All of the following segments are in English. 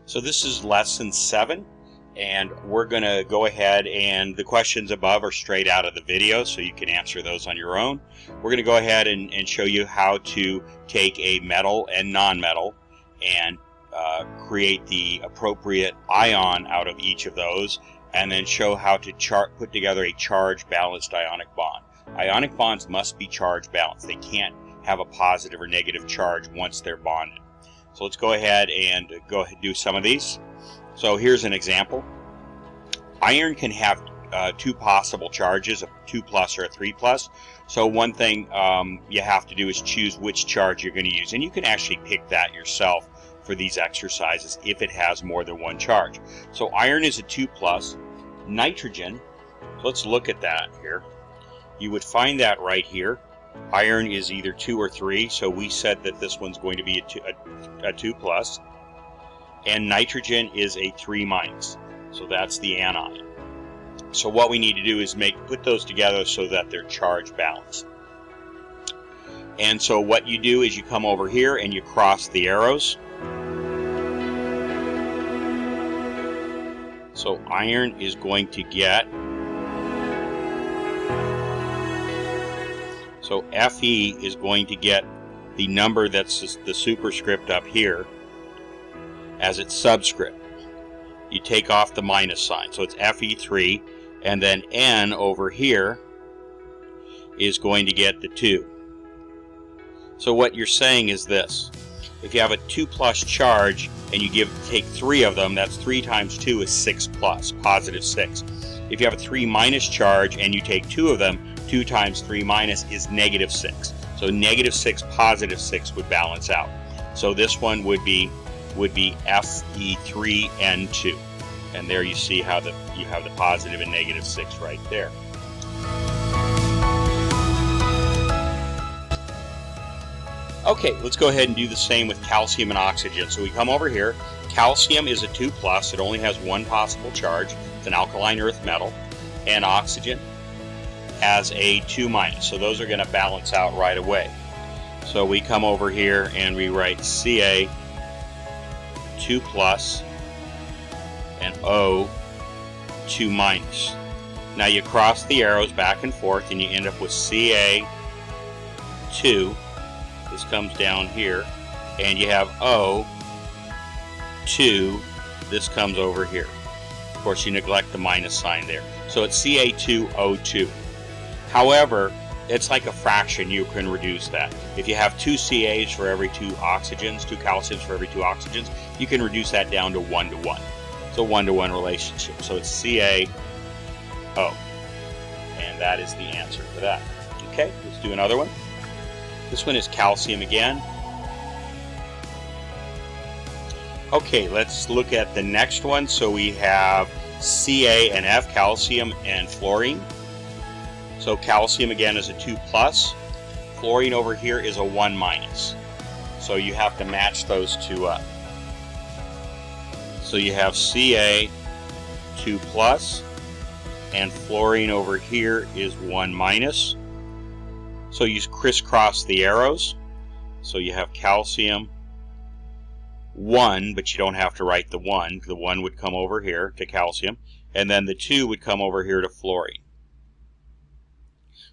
So this is lesson 7, and we're going to go ahead, and the questions above are straight out of the video, so you can answer those on your own. We're going to go ahead and show you how to take a metal and non-metal and create the appropriate ion out of each of those, and then show how to put together a charge-balanced ionic bond. Ionic bonds must be charge-balanced. They can't have a positive or negative charge once they're bonded. So let's go ahead and do some of these. So here's an example. Iron can have two possible charges, a 2+ or a 3+. So one thing you have to do is choose which charge you're going to use. And you can actually pick that yourself for these exercises if it has more than one charge. So iron is a 2+. Nitrogen, let's look at that here. You would find that right here. Iron is either 2 or 3, so we said that this one's going to be a 2+, and nitrogen is a 3-, so that's the anion. So what we need to do is put those together so that they're charge balanced. And so what you do is you come over here and you cross the arrows. So iron is going to get, so Fe is going to get the number that's the superscript up here as its subscript. You take off the minus sign, so it's Fe3, and then N over here is going to get the 2. So what you're saying is this: if you have a 2+ charge and you take 3 of them, that's 3 times 2 is 6+, positive 6. If you have a 3- charge and you take 2 of them, 2 times 3- is negative 6. So negative 6, positive 6 would balance out. So this one would be Fe3N2. And there you see how you have the positive and negative 6 right there. Okay, let's go ahead and do the same with calcium and oxygen. So we come over here. Calcium is a 2+. It only has one possible charge. It's an alkaline earth metal. And oxygen has a 2-. So those are going to balance out right away. So we come over here and we write Ca 2+, and O 2-. Now you cross the arrows back and forth and you end up with Ca 2. This comes down here, and you have O 2. This comes over here. Of course, you neglect the minus sign there. So it's Ca2O2. However, it's like a fraction. You can reduce that. If you have 2 Cas for every 2 oxygens, 2 calciums for every 2 oxygens, you can reduce that down to 1-to-1. It's a 1-to-1 relationship. So it's CaO. And that is the answer for that. Okay, let's do another one. This one is calcium again. Okay, let's look at the next one. So we have Ca and F, calcium and fluorine. So calcium again is a 2+. Fluorine over here is a 1-. So you have to match those two up. So you have Ca 2+, and fluorine over here is 1-. So you crisscross the arrows. So you have calcium 1, but you don't have to write the 1. The 1 would come over here to calcium, and then the 2 would come over here to fluorine.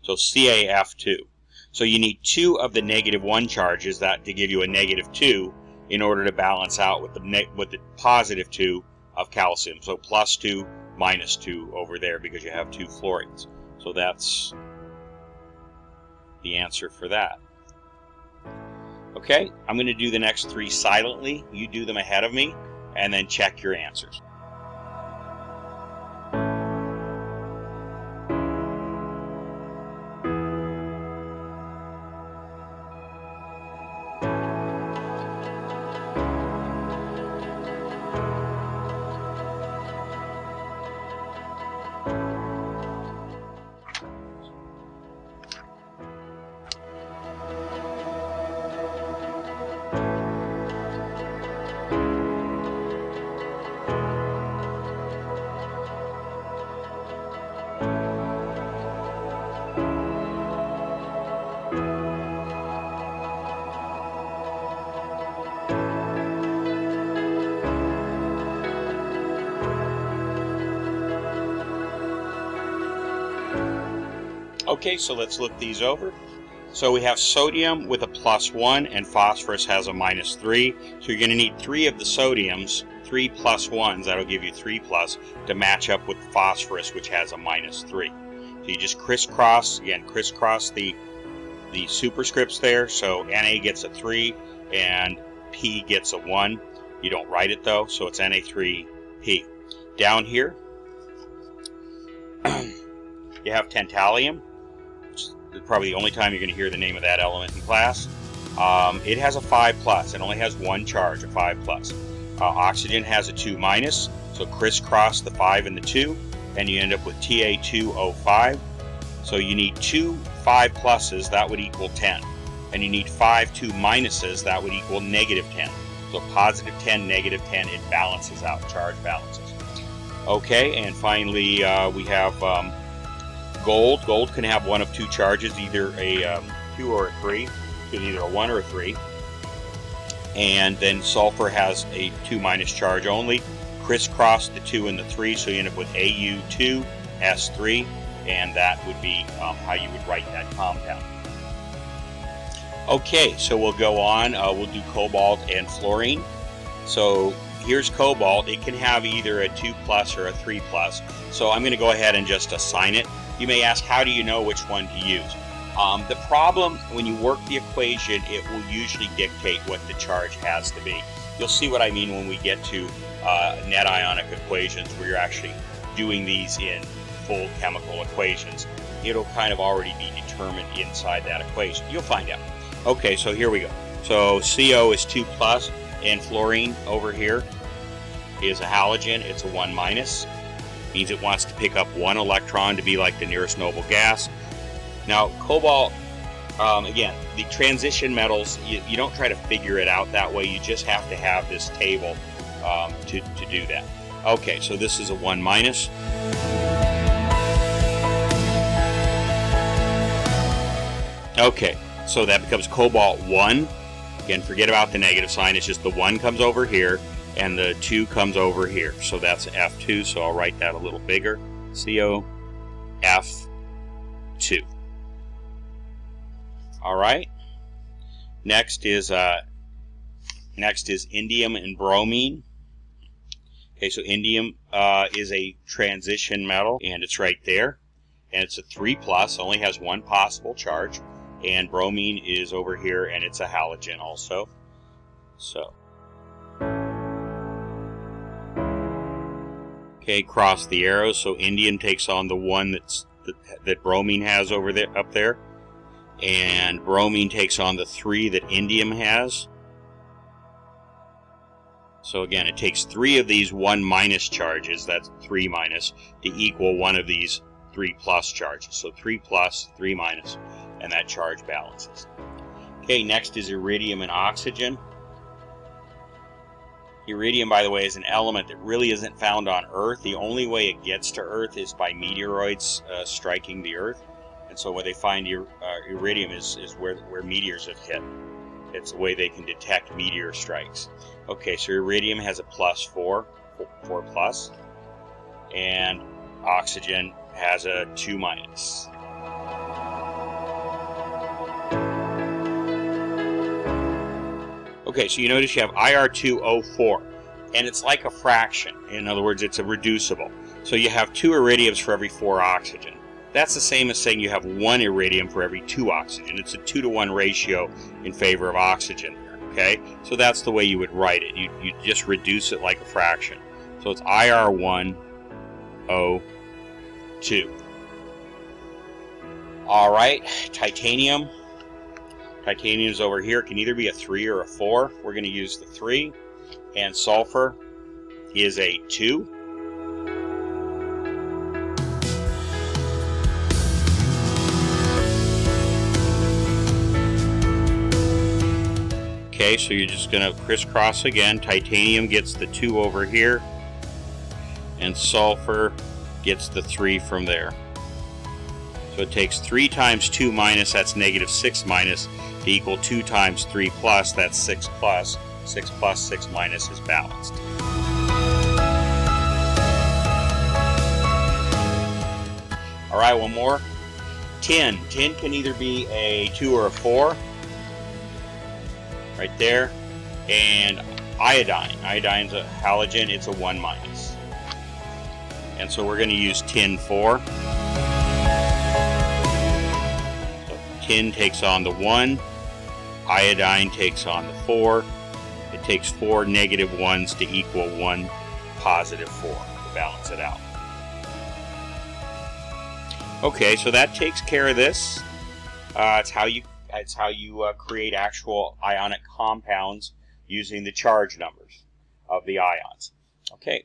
So CaF2. So you need 2 of the -1 charges to give you a -2 in order to balance out with the positive 2 of calcium. So +2, -2 over there because you have 2 fluorines. So that's the answer for that. Okay, I'm going to do the next 3 silently. You do them ahead of me and then check your answers. Okay, so let's look these over. So we have sodium with a +1 and phosphorus has a -3. So you're going to need 3 of the sodiums, 3 +1s, that'll give you 3+, to match up with phosphorus, which has a -3. So you just crisscross, again, crisscross the superscripts there. So Na gets a 3 and P gets a 1. You don't write it though, so it's Na3P. Down here, you have tantalum. Probably the only time you're going to hear the name of that element in class. It has a 5+. It only has one charge, a 5+. Oxygen has a 2-, so crisscross the 5 and the 2, and you end up with Ta2O5. So you need 2 5+, that would equal 10. And you need 5 2-, that would equal -10. So +10, -10, it balances out, charge balances. Okay, and finally we have gold. Gold can have one of 2 charges, either a 2 or a 3. So either a 1 or a 3. And then sulfur has a 2- charge only. Crisscross the 2 and the 3, so you end up with Au2S3, and that would be how you would write that compound. Okay, so we'll go on. We'll do cobalt and fluorine. So here's cobalt. It can have either a 2+ or a 3+. So I'm going to go ahead and just assign it. You may ask, how do you know which one to use? The problem, when you work the equation, it will usually dictate what the charge has to be. You'll see what I mean when we get to net ionic equations, where you're actually doing these in full chemical equations. It'll kind of already be determined inside that equation. You'll find out. Okay, so here we go. So CO is 2+, and fluorine over here is a halogen. It's a 1-. Means it wants to pick up 1 electron to be like the nearest noble gas. Now, cobalt, again, the transition metals, you don't try to figure it out that way. You just have to have this table to do that. Okay, so this is a 1-. Okay, so that becomes cobalt 1. Again, forget about the negative sign. It's just the 1 comes over here, and the 2 comes over here. So that's F2, so I'll write that a little bigger. CO F2. All right. Next is indium and bromine. Okay, so indium is a transition metal, and it's right there. And it's a 3+, only has 1 possible charge. And bromine is over here, and it's a halogen also. So, okay, cross the arrows. So indium takes on the 1 that bromine has over there, up there, and bromine takes on the 3 that indium has. So again, it takes 3 of these 1- charges, that's 3-, to equal 1 of these 3+ charges. So 3+, 3-, and that charge balances. Okay, next is iridium and oxygen. Iridium, by the way, is an element that really isn't found on Earth. The only way it gets to Earth is by meteoroids striking the Earth. And so where they find iridium is where meteors have hit. It's the way they can detect meteor strikes. Okay, so iridium has a +4, 4+, and oxygen has a 2-. Okay, so you notice you have Ir2O4, and it's like a fraction. In other words, it's a reducible. So you have 2 iridiums for every 4 oxygen. That's the same as saying you have 1 iridium for every 2 oxygen. It's a 2-to-1 ratio in favor of oxygen. Okay, so that's the way you would write it. You just reduce it like a fraction. So it's Ir1O2. All right, titanium. Titanium is over here. It can either be a 3 or a 4. We're going to use the 3. And sulfur is a 2. Okay, so you're just going to crisscross again. Titanium gets the 2 over here, and sulfur gets the 3 from there. So it takes 3 times 2-, that's -6-, to equal 2 times 3+, that's 6+. 6+, 6- is balanced. All right, one more. Tin. Tin can either be a 2 or a 4. Right there. And iodine. Iodine's a halogen. It's a 1 minus. And so we're going to use tin 4. So tin takes on the 1. Iodine takes on the 4. It takes 4 negative 1s to equal 1 positive 4 to balance it out. Okay, so that takes care of this. It's how you create actual ionic compounds using the charge numbers of the ions. Okay.